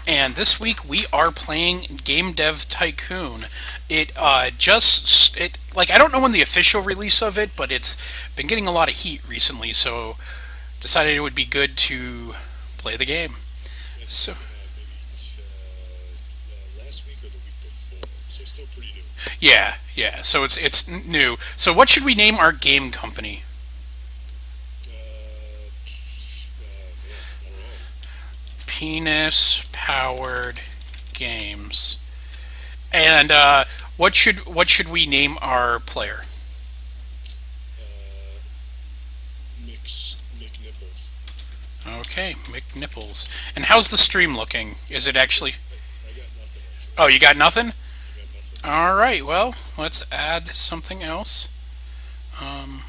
And this week we are playing Game Dev Tycoon. It like I don't know when the official release of it, but it's been getting a lot of heat recently, so decided it would be good to play the game. Yeah, I think So it came out maybe last week or the week before, so it's still pretty new. yeah. So it's new. So what should we name our game company? Man, I don't know. Penis Powered Games. And what should we name our player? Uh, Mick Nipples. Okay, McNipples. And how's the stream looking? Is it actually? I got nothing actually. Oh, you got nothing? I got nothing. All right. Well, let's add something else. Um,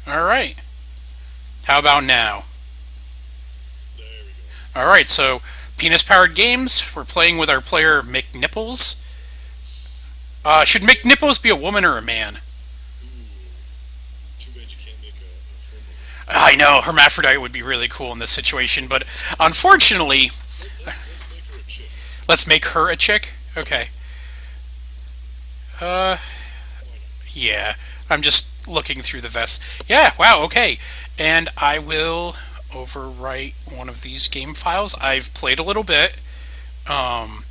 all right. How about now? There we go. All right. So, penis powered games. We're playing with our player McNipples. Should McNipples be a woman or a man? Ooh, too bad you can't make a homo. I know hermaphrodite would be really cool in this situation, but unfortunately, Let's make her a chick. let's make her a chick. Okay. Uh, Why not? yeah. I'm just looking through the vest. Yeah. Wow. Okay. And I will overwrite one of these game files. I've played a little bit um,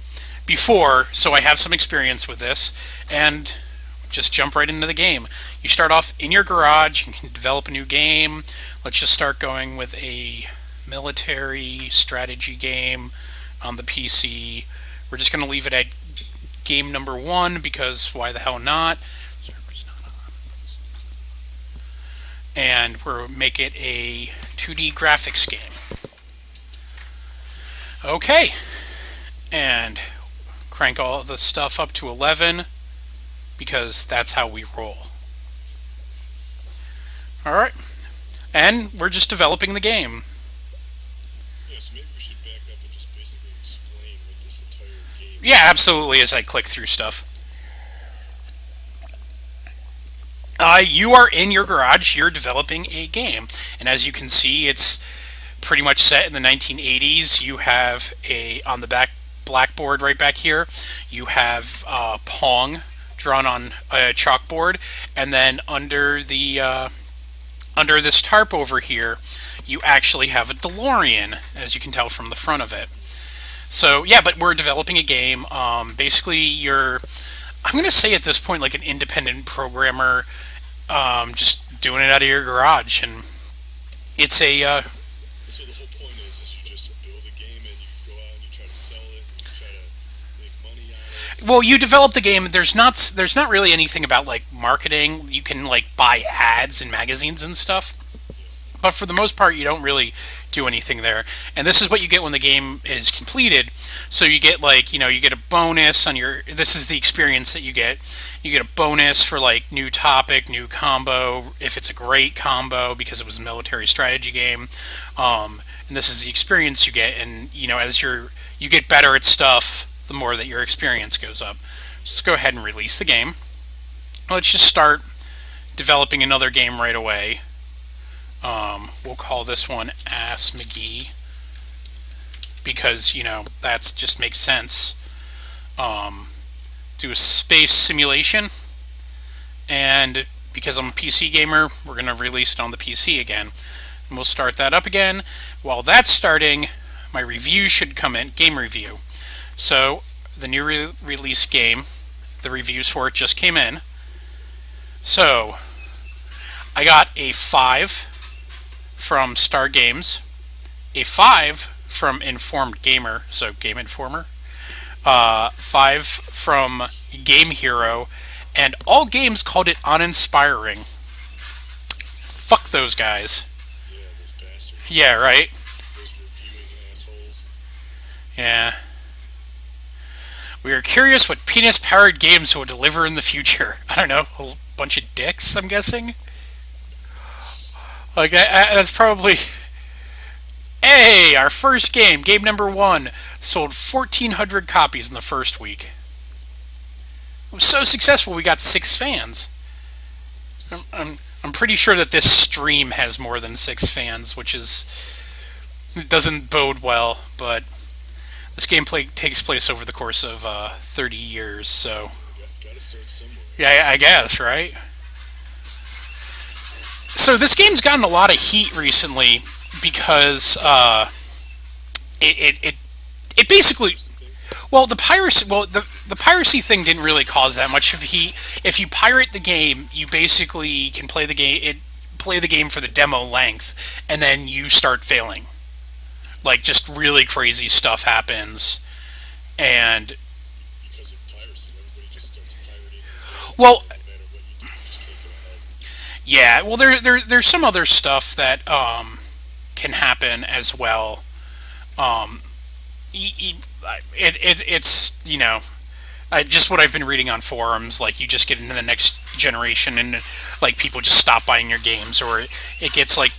before, so I have some experience with this, and just jump right into the game. You start off in your garage. You can develop a new game. Let's just start going with a military strategy game on the PC. We're just going to leave it at game number one because why the hell not? And we'll make it a 2D graphics game. Okay, and crank all the stuff up to 11 because that's how we roll. All right, and we're just developing the game. Yeah, so maybe we should back up and just basically explain what this entire game Yeah, is. absolutely. As I click through stuff, you are in your garage. You're developing a game, and as you can see, it's pretty much set in the 1980s. You have a on the back blackboard right back here. You have Pong drawn on a chalkboard, and then under this tarp over here, you actually have a DeLorean, as you can tell from the front of it. So yeah, but we're developing a game. Basically, you're I'm going to say at this point like an independent programmer, just doing it out of your garage, and it's a And so the whole point is you just build a game and you go out and you try to sell it and you try to make money on it. well, you develop the game. There's not really anything about like marketing. You can like buy ads in magazines and stuff, Yeah. but for the most part, you don't really do anything there. And this is what you get when the game is completed. So you get like you get a bonus on your. This is the experience that you get. You get a bonus for like new topic, new combo if it's a great combo because it was a military strategy game. And this is the experience you get. And as you get better at stuff, the more that your experience goes up. Let's go ahead and release the game. Let's just start developing another game right away. We'll call this one Ass McGee because that just makes sense. Um, do a space simulation, and because I'm a PC gamer, we're gonna release it on the PC again. And we'll start that up again. While that's starting, my review should come in. Game review. So the new release game, the reviews for it just came in. So I got a 5 from Star Games, a 5 from Informed Gamer, so Game Informer, 5 from Game Hero, and all games called it uninspiring. Fuck those guys. Yeah, those bastards. Yeah, right? Those reviewing assholes. Yeah. We are curious what penis powered games will deliver in the future. I don't know, a bunch of dicks, I'm guessing? Like, that's probably. Hey, our first game, game number one, sold 1,400 copies in the first week. It was so successful, we got 6 fans. I'm I'm pretty sure that this stream has more than 6 fans, which is it doesn't bode well. But this gameplay takes place over the course of 30 years, so Gotta start somewhere. yeah, I guess, right? So this game's gotten a lot of heat recently because it, it it it basically Piracy thing. the piracy thing didn't really cause that much of heat. If you pirate the game, you basically can play the game for the demo length, and then you start failing. Like just really crazy stuff happens, and Because of piracy, everybody just starts pirating the game, well, and no matter what you do, you just can't get ahead. yeah, well there's some other stuff that can happen as well. Um, it's just what I've been reading on forums. Like you just get into the next generation, and like people just stop buying your games, or it gets like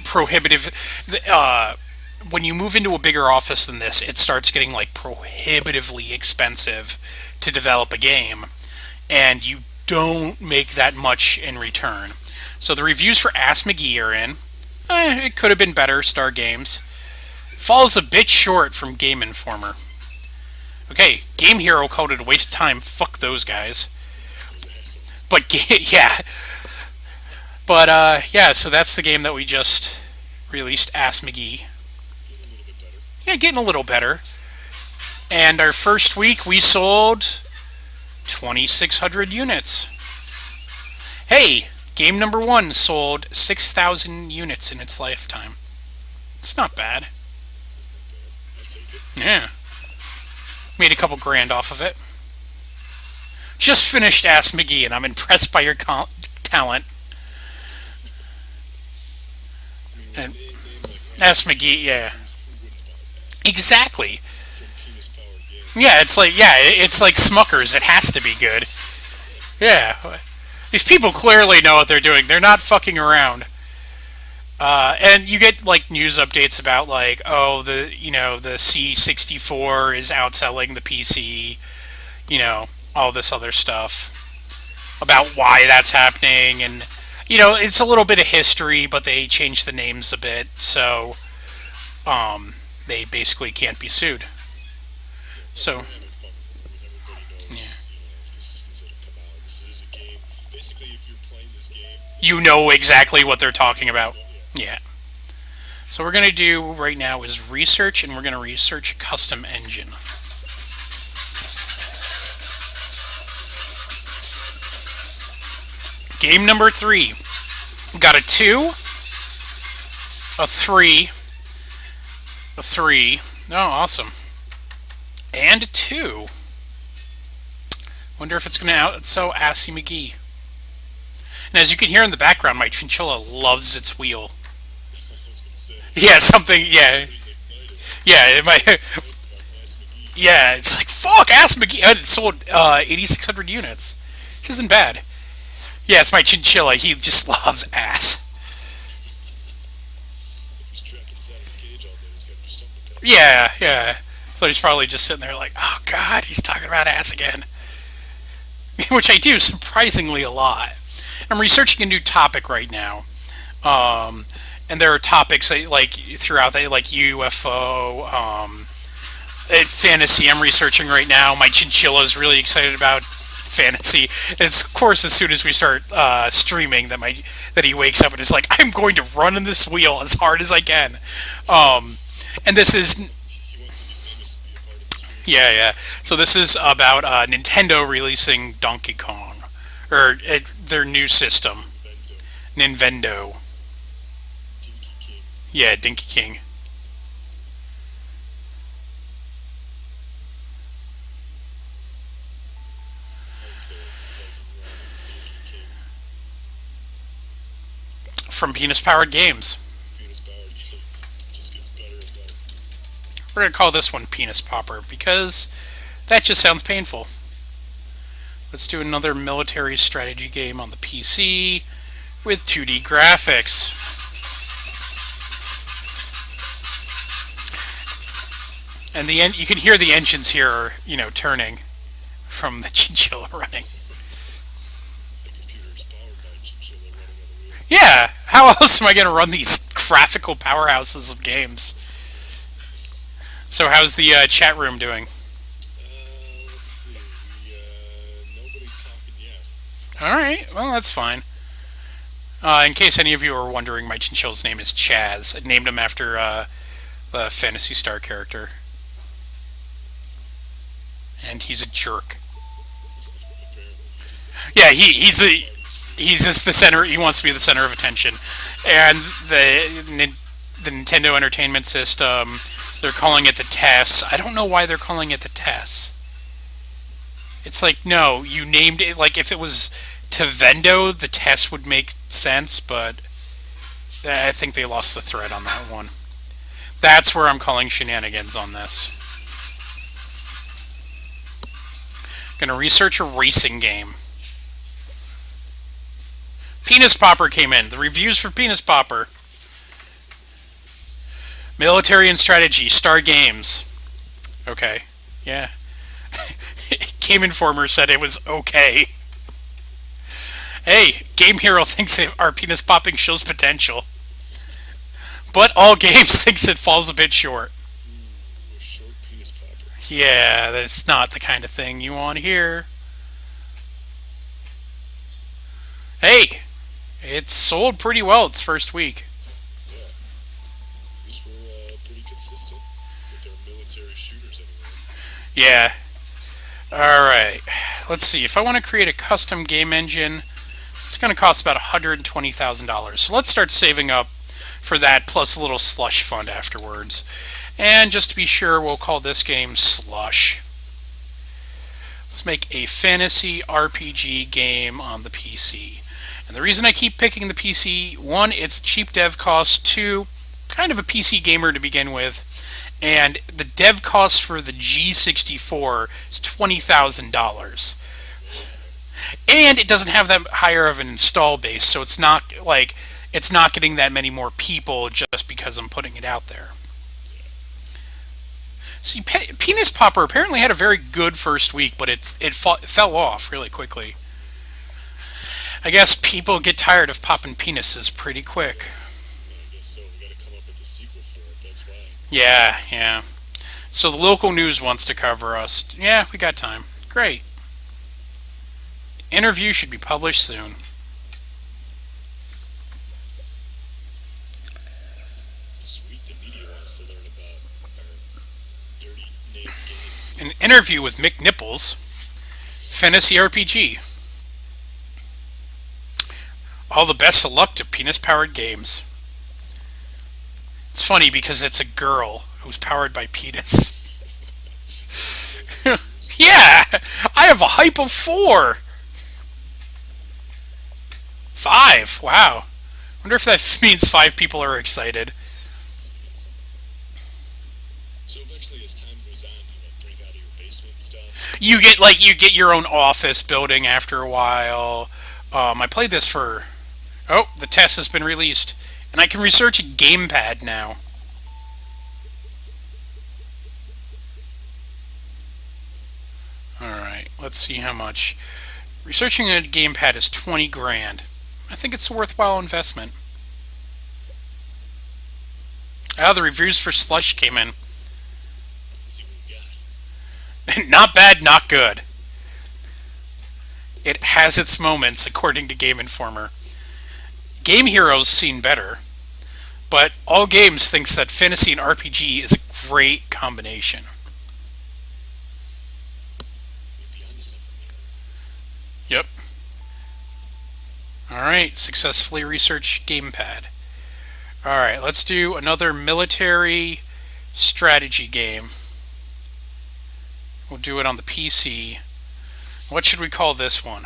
prohibitive. When you move into a bigger office than this, it starts getting like prohibitively expensive to develop a game, and you don't make that much in return. So the reviews for Ask McGee are in. It could have been better. Star Games falls a bit short from Game Informer. Okay, Game Hero called it a waste of time. Fuck those guys. Those assholes. But yeah, yeah. So that's the game that we just released. Ask McGee. Getting a little bit better. Yeah, getting a little better. And our first week, we sold 2,600 units. Hey, game number one sold 6,000 units in its lifetime. It's not bad. That's not bad. I'll take it. Yeah. Made a couple grand off of it. Just finished Ask McGee, and I'm impressed by your talent. I mean, with a And name like Ask Ask McGee, McGee, yeah. who wouldn't buy that? Exactly. From Penis Powered Games. Yeah, it's like Smuckers. It has to be good. Exactly. Yeah. These people clearly know what they're doing. They're not fucking around. And you get like news updates about like, oh, the C64 is outselling the PC, all this other stuff about why that's happening, and it's a little bit of history, but they changed the names a bit, so they basically can't be sued. Yeah, no, So we're having fun with it. I mean, everybody yeah, knows, the systems that have come out. This is a game. Basically, if you're playing this game, you know exactly what they're talking you about. know, yeah. Yeah. So what we're gonna do right now is research, and we're gonna research a custom engine. Game number 3. Got a 2, a 3, a 3. Oh, awesome. And a 2. Wonder if it's going to outsell Assy McGee. And as you can hear in the background, my chinchilla loves its wheel. I was gonna say, Yeah, something. Yeah, pretty excited. yeah. It might. Excited about Ask McGee. Yeah, it's like fuck. Ass McGee. It sold 8,600 units. Which isn't bad. Yeah, it's my chinchilla. He just loves ass. If he's trapped inside of a cage all day, he's got to do something to pass the time. Yeah, yeah. So he's probably just sitting there like, oh god, he's talking about ass again. Which I do surprisingly a lot. I'm researching a new topic right now. And there are topics that, like throughout that, like UFO, fantasy. I'm researching right now. My chinchilla is really excited about fantasy. It's of course as soon as we start streaming that he wakes up and is like, I'm going to run in this wheel as hard as I can. And this is He wants to be famous and be a part of the stream. yeah. So this is about Nintendo releasing Donkey Kong, or their new system, Bendo, Nintendo. Dinky King. Yeah, Dinky King. Okay, fucking right. Dinky King. From Penis Powered Games. Penis Powered Games. Just gets better and better. We're gonna call this one Penis Popper because that just sounds painful. Let's do another military strategy game on the PC with 2D graphics. And you can hear the engines here, turning from the chinchilla running. The computer is powered by Chinchilla Yeah, how else am I going to run these graphical powerhouses of games? So, how's the chat room doing? Let's see. Nobody's talking yet. All right, well, that's fine. In case any of you are wondering, my chinchilla's name is Chaz. I named him after the Fantasy Star character, and he's a jerk. Apparently, he just Yeah, parties. he's just the center. He wants to be the center of attention, and the Nintendo Entertainment System. They're calling it the TES. I don't know why they're calling it the TES. It's like, no, you named it. Like, if it was Tevendo, the TES would make sense, but I think they lost the thread on that one. That's where I'm calling shenanigans on this. Gonna research a racing game. Penis Popper came in. The reviews for Penis Popper. Military and Strategy, Star Games. Okay. Yeah. Game Informer said it was okay. Hey, Game Hero thinks our penis popping shows potential. But All Games thinks it falls a bit short. Ooh, a short penis popper. Yeah, that's not the kind of thing you want to hear. Hey, it's sold pretty well its first week. Yeah, these were pretty consistent with their military shooters anyway. Yeah. Alright. Let's see. If I want to create a custom game engine, it's going to cost about $120,000. So let's start saving up for that plus a little slush fund afterwards. And just to be sure, we'll call this game Slush. Let's make a fantasy RPG game on the PC. And the reason I keep picking the PC, one, it's cheap dev cost, two, kind of a PC gamer to begin with, and the dev cost for the G64 is $20,000. And it doesn't have that higher of an install base, so it's not getting that many more people just because I'm putting it out there. See, Penis Popper apparently had a very good first week, but it fell off really quickly. I guess people get tired of popping penises pretty quick. I guess so. We got to come up with a sequel for it. That's why. Yeah, yeah. So the local news wants to cover us. Yeah, we got time. Great. Interview should be published soon. Sweet, the media wants to learn about our dirty named games. An interview with Mick Nipples, Fantasy RPG. All the best of luck to penis powered games. It's funny because it's a girl who's powered by penis. Yeah, I have a hype of 4. 5. Wow. Wonder if that means 5 people are excited. So eventually, as time goes on, you break out of your basement and stuff. You get your own office building after a while. I played this for. Oh, the test has been released, and I can research a gamepad now. All right, let's see how much. Researching a gamepad is 20 grand. I think it's a worthwhile investment. Ah, the reviews for Slush came in. Let's see what we got. Not bad, not good. It has its moments, according to Game Informer. Game Hero's seen better, but All Games thinks that fantasy and RPG is a great combination. Maybe onto something Yep. Alright, successfully researched gamepad. Alright, let's do another military strategy game. We'll do it on the PC. What should we call this one?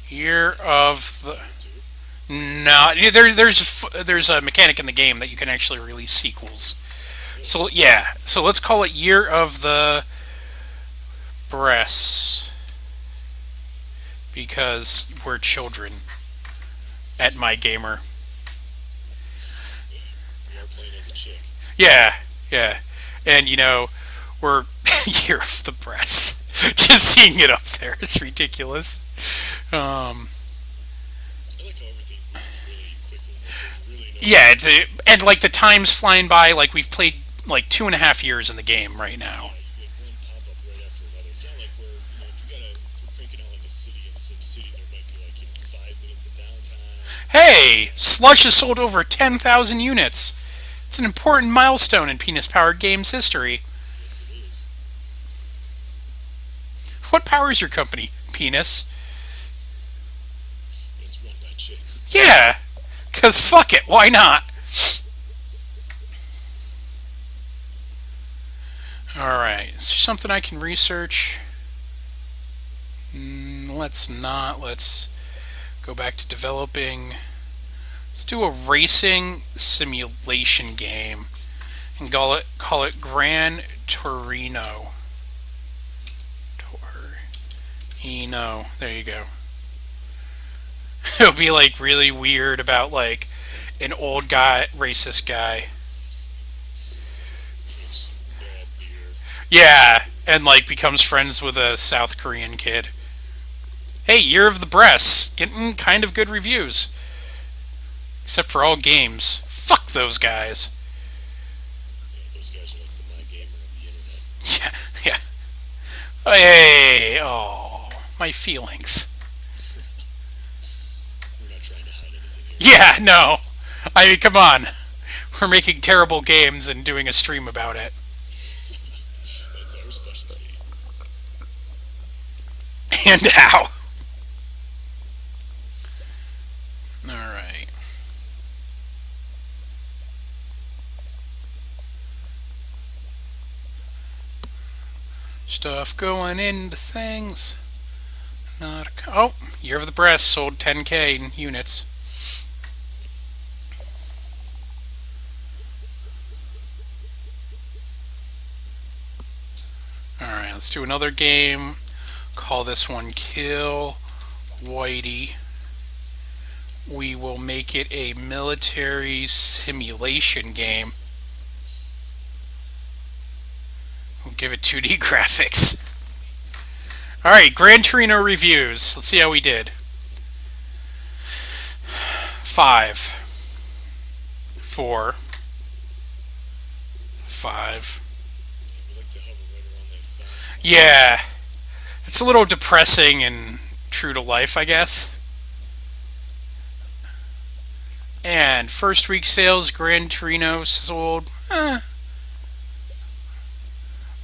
Year of the. No, there's a mechanic in the game that you can actually release sequels. So yeah, so let's call it Year of the Breasts because we're children at Mygamer. Yeah, we are playing as a chick. Yeah, yeah, and we're Year of the Breasts. Just seeing it up there is ridiculous. I moves really quickly. Like there's really no Yeah, and like the like time's flying by. Like we've played like 2.5 years in the game right now. yeah, you get one pop up right after another. It's not like we're if we're cranking out like a city in Sim City, there might be like 5 minutes of downtime. Hey, Slush has sold over 10,000 units. It's an important milestone in penis powered games history. Yes, it is. What powers your company, Penis? It's run by chicks. Yeah, because fuck it, why not? Alright, is there something I can research? Let's not. Let's go back to developing. Let's do a racing simulation game and call it Gran Torino. Torino. There you go. It'll be like really weird about like an old guy, racist guy. Drinks bad beer. Yeah, and like becomes friends with a South Korean kid. Hey, Year of the Breasts, getting kind of good reviews. Except for all games. Fuck those guys. Yeah, those guys are like the Mygamer of the internet. Yeah, yeah. Hey, oh, my feelings. We're not trying to hide anything here. Yeah, no. I mean, come on. We're making terrible games and doing a stream about it. That's our specialty. And how? Alright. Stuff going into things. Not a. Oh, Year of the Breast sold 10K in units. Alright, let's do another game. Call this one Kill Whitey. We will make it a military simulation game. We'll give it 2D graphics. Alright, Gran Torino reviews. Let's see how we did. 5, 4, 5. Yeah, we like to hover right around that 5. Yeah, it's a little depressing and true to life, I guess. And first week sales, Gran Torino sold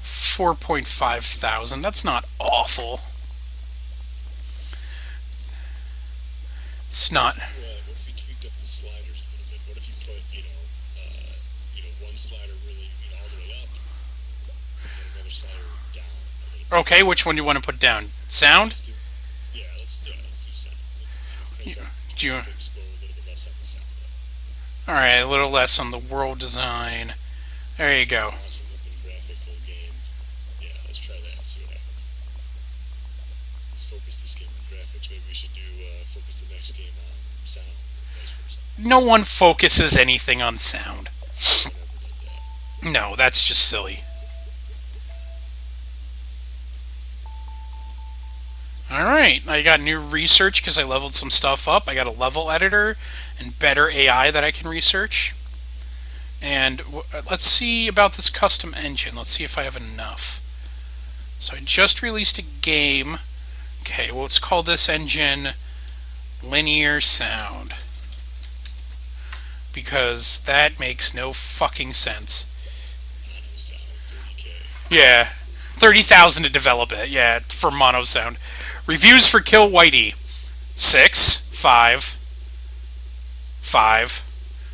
4.5 thousand. That's not awful. It's not. What if you tweaked up the sliders a little bit? What if you put, one slider really, all the way up, and then another slider down a little bit? Okay, which one do you want to put down? Sound? Let's do, let's do sound. Let's You- crank up the Do you, graphics, go a little bit less on the sound. Alright, a little less on the world design. There you go. Awesome looking graphical game. Yeah, let's try that. See what happens. Let's focus this game on graphics. Maybe we should focus the next game on sound, or vice versa. No one focuses anything on sound. Whatever does that. No, that's just silly. Alright, I got new research because I leveled some stuff up. I got a level editor and better AI that I can research. And let's see about this custom engine. Let's see if I have enough. So I just released a game. Okay, well, let's call this engine Linear Sound. Because that makes no fucking sense. Mono sound, 30K. Yeah, 30,000 to develop it. Yeah, for mono sound. Reviews for Kill Whitey: 6, 5, 5.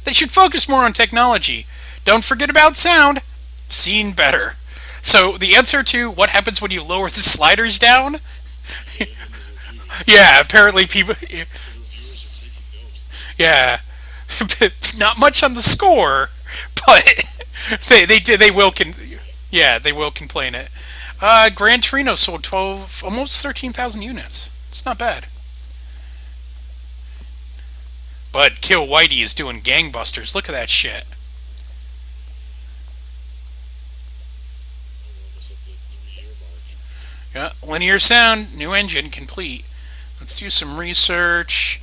They should focus more on technology. Don't forget about sound. Seen better. So the answer to what happens when you lower the sliders down? Put it in the reviews. Yeah, apparently people. The reviewers are taking note. Yeah, not much on the score, but they will yeah, they will complain it. Gran Torino sold 12, almost 13,000 units. It's not bad. But Kill Whitey is doing gangbusters. Look at that shit. We're almost at the 3-year mark. Yeah, linear sound, new engine complete. Let's do some research.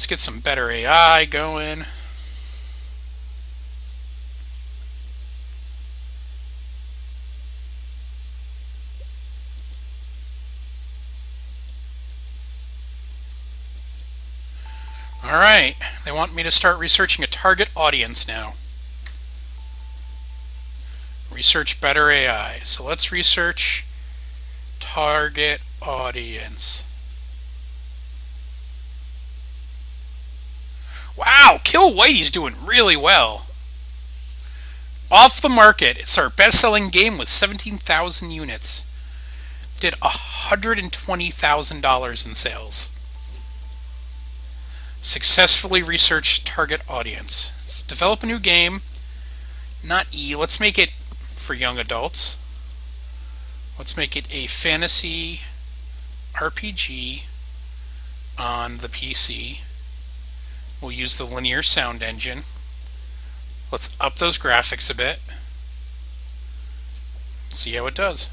Let's get some better AI going. Alright, they want me to start researching a target audience now. Research better AI. So let's research target audience. Wow, Kill Whitey's doing really well. Off the market, it's our best-selling game with 17,000 units. Did $120,000 in sales. Successfully researched target audience. Let's develop a new game. Not E. Let's make it for young adults. Let's make it a fantasy RPG on the PC. We'll use the linear sound engine. Let's up those graphics a bit. See how it does.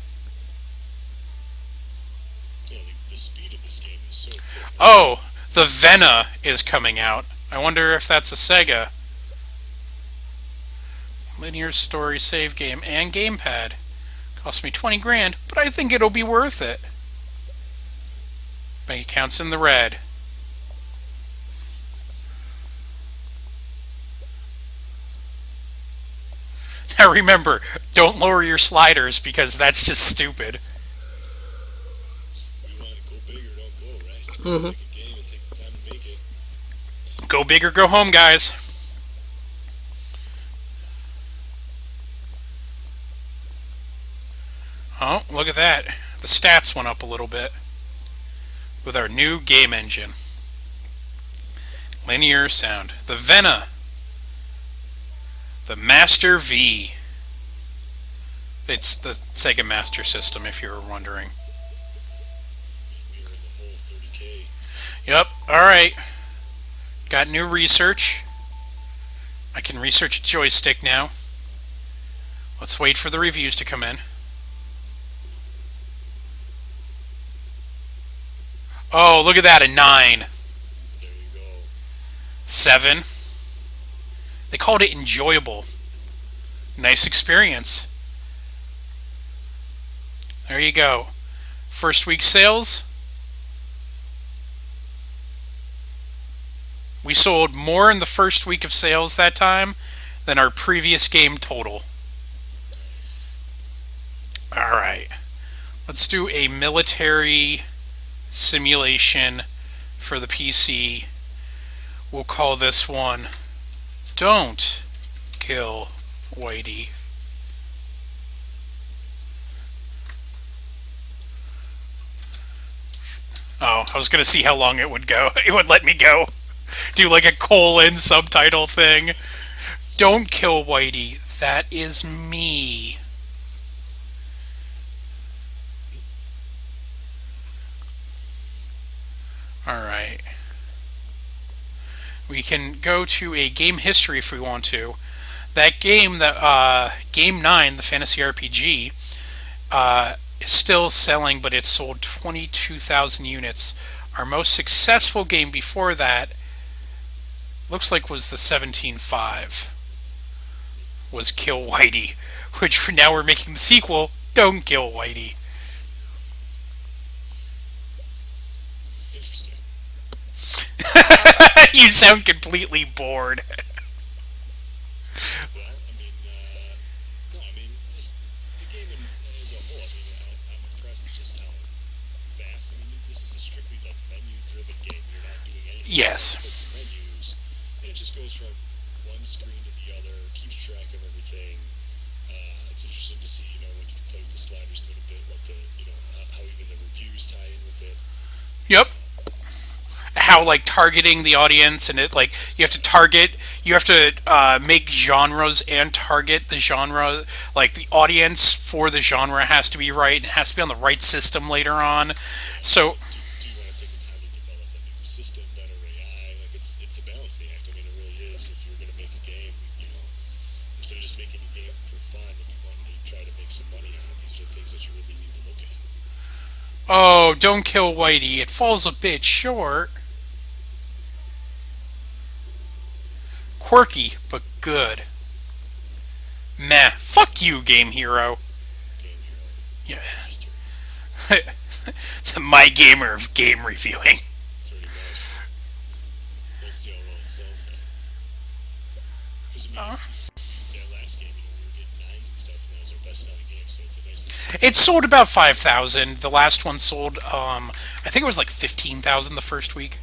Yeah, the speed of this game is so quick. Oh, the Vena is coming out. I wonder if that's a Sega. Linear story save game and gamepad. Cost me 20 grand, but I think it'll be worth it. Bank account's in the red. Now remember, don't lower your sliders because that's just stupid. We want to go big or don't go, right? Mm-hmm. Make a game and take the time to make it. Go big or go home, guys. Oh, look at that. The stats went up a little bit with our new game engine. Linear sound. The Vena. The Master V. It's the Sega Master System, if you were wondering. We were in the whole 30K. Yep, alright. Got new research. I can research a joystick now. Let's wait for the reviews to come in. Oh, look at that, a 9. There you go. 7. They called it enjoyable. Nice experience. There you go. First week sales. We sold more in the first week of sales that time than our previous game total. Nice. Alright. Let's do a military simulation for the PC. We'll call this one Don't Kill Whitey. Oh, I was going to see how long it would go. It would let me go. Do like a colon subtitle thing. Don't kill Whitey. That is me. Alright. We can go to a game history if we want to. That game, Game 9, the fantasy RPG, is still selling, but it sold 22,000 units. Our most successful game before that looks like was the 17.5. Was Kill Whitey, which now we're making the sequel, Don't Kill Whitey. Interesting. You sound completely bored. Well, no, just the game as a whole. I'm impressed at just how fast. This is a strictly like menu-driven game. You're not doing anything Yes. except click menus, and it just goes from one screen to the other, keeps track of everything. It's interesting to see, when you play with the sliders a little bit, what how even the reviews tie in with it. Yep. How like targeting the audience, and it like you have to make genres and target the genre, like the audience for the genre has to be right and it has to be on the right system later on. So Do you want to take the time to develop a new system, better AI? Like it's a balancing act. It really is. If you're going to make a game, instead of just making a game for fun, if you wanted to try to make some money on it, these are the things that you really need to look at. oh, Don't Kill Whitey, it falls a bit short. Quirky, but good. Meh. Fuck you, Game Hero. Game Hero Yeah. bastards. The Mygamer of game reviewing. Pretty much. Let's see how well it sells though. Because I mean, Uh, that last game, we were getting nines and stuff, and that was our best-selling game. So it's a nice little it step. sold about 5,000. The last one sold, I think it was like 15,000 the first week.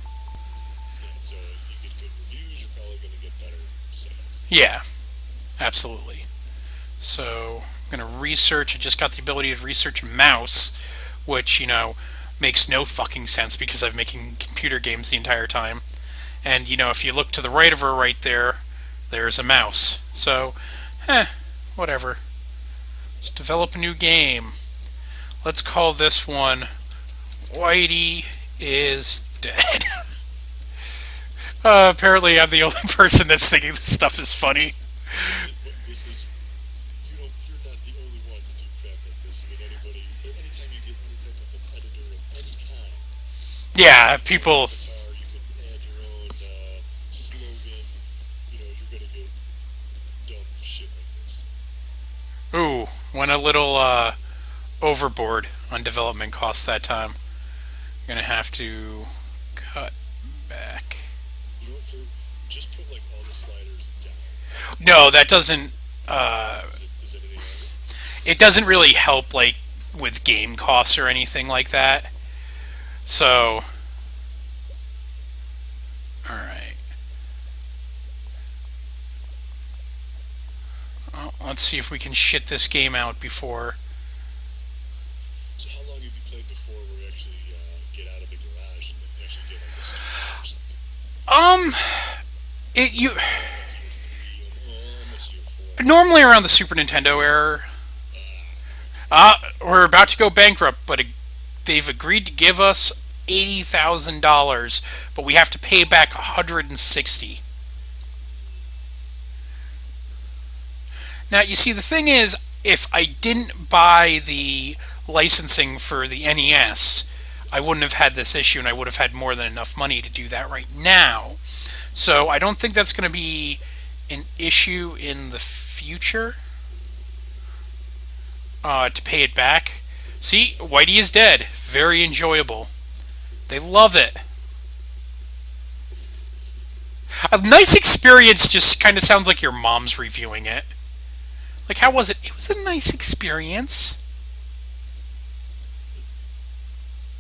Yeah, so you get good reviews, you're probably going to get better sales. Yeah, absolutely. So I'm going to research. I just got the ability to research mouse, which, makes no fucking sense because I've been making computer games the entire time. And, if you look to the right of her right there, there's a mouse. So, whatever. Let's develop a new game. Let's call this one Whitey is Dead. Apparently, I'm the only person that's thinking this stuff is funny. This is you don't you're not the only one to do crap like this. I mean, anytime you get any type of an editor of any kind, Yeah, you can people. avatar, you can add your own slogan. You're gonna get dumb shit like this. Ooh, went a little overboard on development costs that time. Gonna have to cut back. You know what? For just put like all the sliders down. No, that doesn't. Uh, Does anything have it? it doesn't really help like with game costs or anything like that. So, all right. Well, let's see if we can shit this game out before. So how long have you played before where you actually get out of the garage and actually get like a studio or something? Um, it you We're like year three, almost year four. normally around the Super Nintendo era. Okay. We're about to go bankrupt, but they've agreed to give us $80,000, but we have to pay back 160. Now, you see, the thing is, if I didn't buy the licensing for the NES, I wouldn't have had this issue, and I would have had more than enough money to do that right now. So I don't think that's going to be an issue in the future to pay it back. See, Whitey is Dead. Very enjoyable. They love it. A nice experience just kind of sounds like your mom's reviewing it. Like, how was it? It was a nice experience.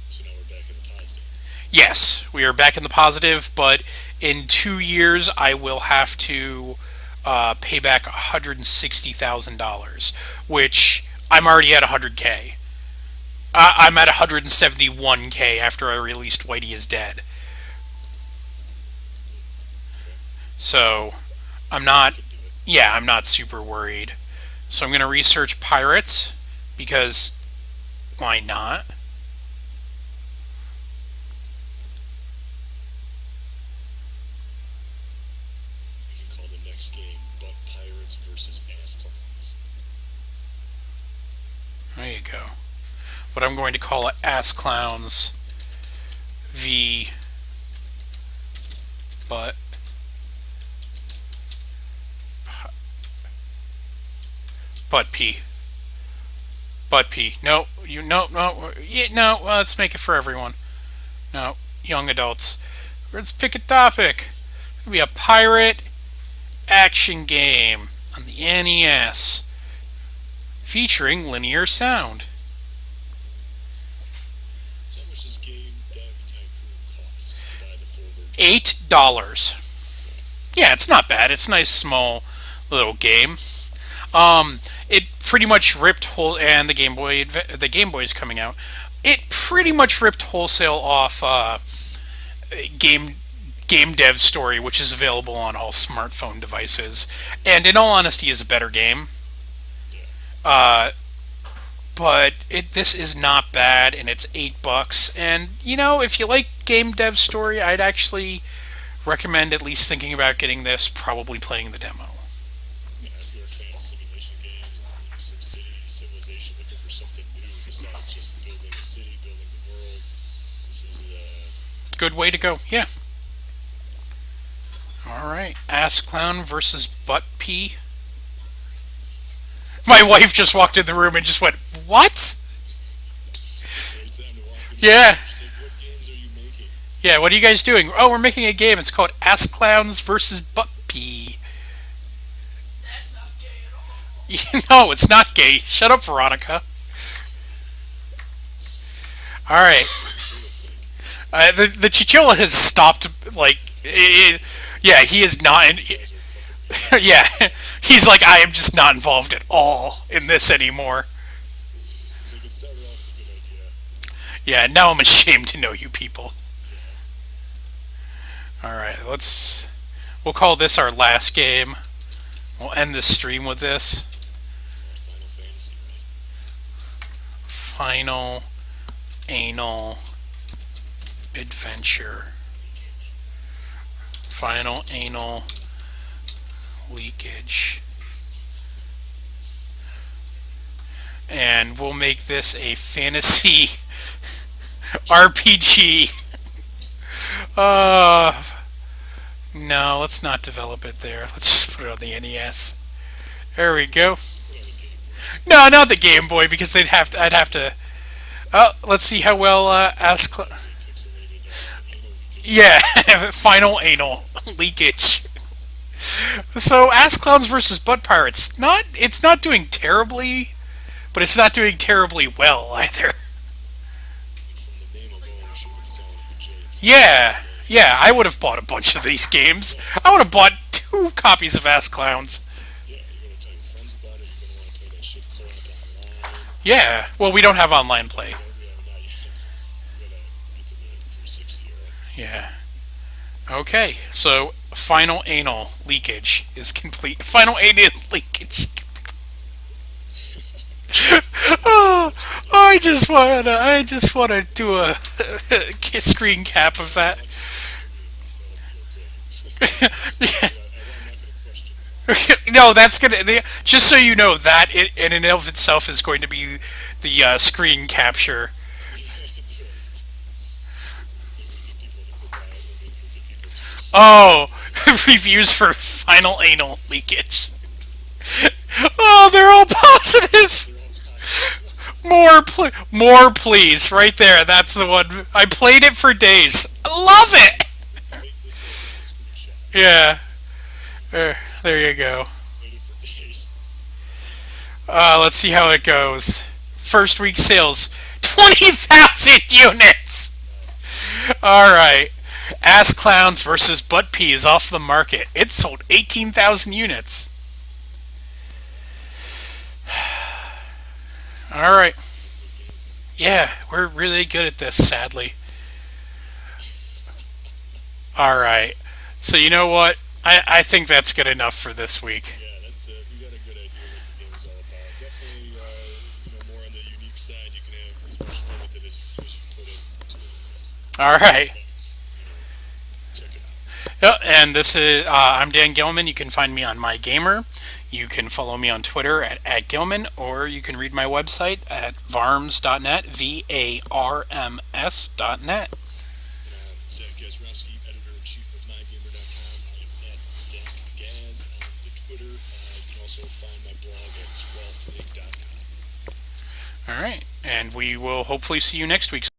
So now we're back in the positive. Yes, we are back in the positive, but in 2 years, I will have to pay back $160,000, which I'm already at 100K. I'm at 171K after I released Whitey is Dead. Okay. So I'm I not, could do it. yeah, I'm not super worried. So I'm going to research pirates because why not? We can call the next game Butt Pirates versus Ass Clowns. There you go. But I'm going to call it Ass Clowns v. Butt Butt P. Butt P. No, no. Yeah, no. Well, let's make it for everyone. No, young adults. Let's pick a topic. It'll be a pirate action game on the NES featuring linear sound. So how much does Game Dev Tycoon cost to buy the full version? $8. Yeah, it's not bad. It's a nice small little game. It pretty much ripped whole and the Game Boy is coming out. It pretty much ripped wholesale off game game dev story, which is available on all smartphone devices, and in all honesty, is a better game. Yeah. Uh, but this is not bad, and it's $8. And if you like game dev story, I'd actually recommend at least thinking about getting this. Probably playing the demo. Yeah, if you're a fan of simulation games, SimCity, Civilization, looking for something new besides just building a city, building the world, this is Good way to go. Yeah. All right. Ass clown versus butt pea. My wife just walked in the room and just went, "What?" It's a great time to walk into the Yeah. room. She's like, "What games are you making?" Yeah, what are you guys doing? Oh, we're making a game. It's called Ass Clowns versus Butt Pea. No, it's not gay. Shut up, Veronica. All right. Sort of fake. The Chichilla has stopped, like, yeah, he is not, in, You guys are fucking yeah, idiots. he's like, I am just not involved at all in this anymore. He's like, it started off as a good idea. Yeah, now I'm ashamed to know you people. Yeah. All right, we'll call this our last game. We'll end the stream with this. It's called Final Fantasy, right? Final Anal Adventure. Final Anal Leakage. And we'll make this a fantasy RPG. Uh, no, let's not develop it there. Let's just put it on the NES. There we go. Put on the Game Boy. No, not the Game Boy because I'd have to. Oh, let's see how well Really pixelated anal leakage. Yeah, final anal leakage. So, Ass Clowns versus Butt Pirates. It's not doing terribly, but it's not doing terribly well either. I mean, from the name alone, it should have been selling a bajillion copies Yeah, right there. yeah, I would have bought a bunch of these games. Yeah. I would have bought 2 copies of Ass Clowns. Yeah, you're gonna tell your friends about it. You're gonna want to play that shit co-op online. Yeah, well, we don't have online Oh, play. you know, yeah, not yet. We gotta get to the 360 era. Yeah. Okay, so final anal leakage is complete. Final anal leakage. Oh, I just wanna do a screen cap of that. Watch it on stream. That'll be okay. I'm not gonna question that. No, that's gonna. Just so you know, that in and of itself is going to be the screen capture. Do it. We'll get people to click on it, or maybe we'll get people to send us Oh, reviews for final anal leakage. Oh, they're all positive. their own positive. More, please. Right there. That's the one. I played it for days. I love it. Make this right now a screenshot. Yeah. There you go. Played it for days. Let's see how it goes. First week sales, 20,000 units. Nice. All right. Ass Clowns versus Butt Pea is off the market. It sold 18,000 units. All right. Those are good games. Yeah, we're really good at this, sadly. All right. So, you know what? I think that's good enough for this week. Yeah, that's we got a good idea what the game is all about. Definitely, more on the unique side. You can have as much fun with it as you put into it. Yes. All right. Thanks. Check it out. Yep, and this is I'm Dan Gilman. You can find me on Mygamer. You can follow me on Twitter at Gilman, or you can read my website at varms.net, VARMS.net. And I'm Zach Gazrowski, editor-in-chief of MyGamer.com. I am at ZachGaz on the Twitter. You can also find my blog at swellsnake.com. All right, and we will hopefully see you next week.